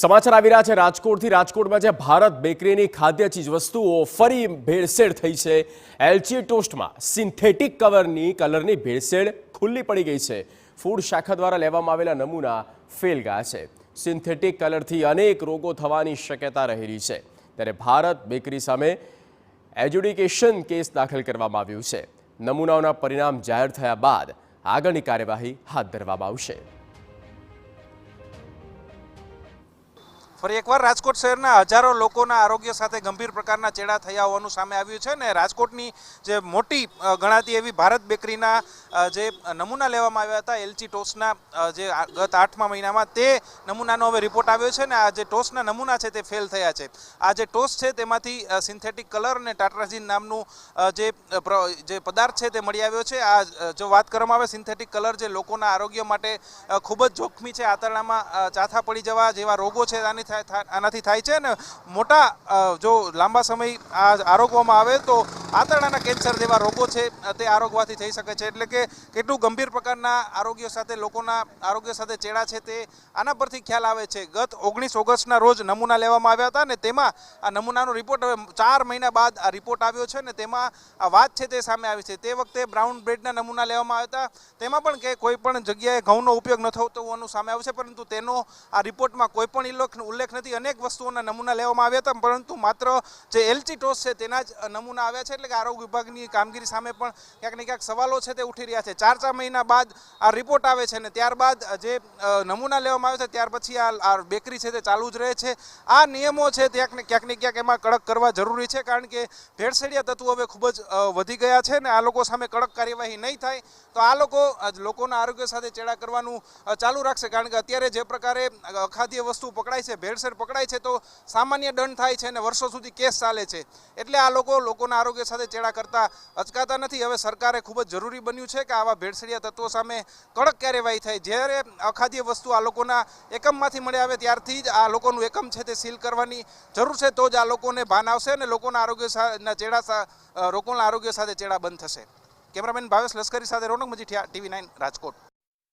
સમાચાર આવી રહ્યા છે રાજકોટથી। રાજકોટમાં જે ભારત બેકરીની ખાદ્ય ચીજવસ્તુઓ ફરી ભેળસેળ થઈ છે। એલચી ટોસ્ટમાં સિન્થેટિક કલરની ભેળસેળ ખુલ્લી પડી ગઈ છે। ફૂડ શાખા દ્વારા લેવામાં આવેલા નમૂના ફેલ ગયા છે। સિન્થેટિક કલરથી અનેક રોગો થવાની શક્યતા રહેલી છે। ત્યારે ભારત બેકરી સામે એડ્યુડિકેશન કેસ દાખલ કરવામાં આવ્યું છે। નમૂનાઓના પરિણામ જાહેર થયા બાદ આગળની કાર્યવાહી હાથ ધરવામાં આવશે। ફરી એકવાર રાજકોટ શહેરના હજારો લોકોના આરોગ્ય સાથે ગંભીર પ્રકારના ચેડા થયા હોવાનું સામે આવ્યું છે ને રાજકોટની જે મોટી ગણાતી એવી ભારત બેકરીના જે નમૂના લેવામાં આવ્યા હતા એલચી ટોસ્ટના જે ગત 8મા મહિનામાં તે નમૂનાનો હવે રિપોર્ટ આવ્યો છે ને આ જે ટોસ્ટના નમૂના છે તે ફેલ થયા છે। આ જે ટોસ્ટ છે તેમાંથી સિન્થેટિક કલર અને ટાટ્રાઝીન નામનું જે પદાર્થ છે તે મળી આવ્યો છે। આ જો વાત કરવામાં આવે સિન્થેટિક કલર જે લોકોના આરોગ્ય માટે ખૂબ જ જોખમી છે। આંતરડામાં ચાથા પડી જવા જેવા રોગો છે આનાથી થાય છે ને મોટા જો લાંબા સમય આરોગવામાં આવે તો આંતરડાના કેન્સર જેવા રોગો છે તે આરોગવાથી થઈ શકે છે। એટલે કે કેટલું ગંભીર પ્રકારના આરોગ્ય સાથે લોકોના આરોગ્ય સાથે ચેડા છે તે આના પરથી ખ્યાલ આવે છે। ગત 19 ઓગસ્ટના રોજ નમૂના લેવામાં આવ્યા હતા ને તેમાં આ નમૂનાનો રિપોર્ટ હવે 4 મહિના બાદ આ રિપોર્ટ આવ્યો છે ને તેમાં આ વાત છે તે સામે આવી છે। તે વખતે બ્રાઉન બ્રેડના નમૂના લેવામાં આવ્યા હતા તેમાં પણ કે કોઈ પણ જગ્યાએ ઘઉંનો ઉપયોગ ન થતો હોવાનું સામે આવ્યું છે, પરંતુ તેનો આ રિપોર્ટમાં કોઈ પણ ઉલ્લેખ નથી। અનેક વસ્તુઓના નમૂના લેવામાં આવ્યા હતા પરંતુ માત્ર જે એલચી ટોસ્ટ છે તેના જ નમૂના આવ્યા છે। એટલે કે આરોગ્ય વિભાગની કામગીરી સામે પણ ક્યાંક ને ક્યાંક સવાલો છે તે ઉઠી રહ્યા છે। 4 મહિના બાદ આ રિપોર્ટ આવે છે ને ત્યારબાદ જે નમૂના લેવામાં આવે છે ત્યાર પછી આ બેકરી છે તે ચાલુ જ રહે છે। આ નિયમો છે ક્યાંક ને ક્યાંક એમાં કડક કરવા જરૂરી છે, કારણ કે ભેળસેળિયા તત્વો હવે ખૂબ જ વધી ગયા છે ને આ લોકો સામે કડક કાર્યવાહી નહીં થાય તો આ લોકોના આરોગ્ય સાથે ચેડા કરવાનું ચાલુ રાખશે। કારણ કે અત્યારે જે પ્રકારે અખાદ્ય વસ્તુ પકડાય છે, ભેળસેળ પકડાય છે તો સામાન્ય દંડ થાય છે અને વર્ષો સુધી કેસ ચાલે છે। એટલે આ લોકોના આરોગ્ય સાથે ચેડા કરતા અચકાતા નથી। હવે સરકારે ખૂબ જ જરૂરી બન્યું છે કે આવા ભેળસેળિયા તત્વો સામે કડક કાર્યવાહી થાય। જ્યારે અખાદ્ય વસ્તુ આ લોકોના એકમમાંથી મળી આવે ત્યારથી જ આ લોકોનું એકમ છે તે સીલ કરવાની જરૂર છે, તો જ આ લોકોને ભાન આવશે અને લોકોના આરોગ્ય સાથે ચેડા બંધ થશે। કેમેરામેન ભાવેશ લશ્કરી સાથે રોનક મજીઠિયા, TV9 રાજકોટ।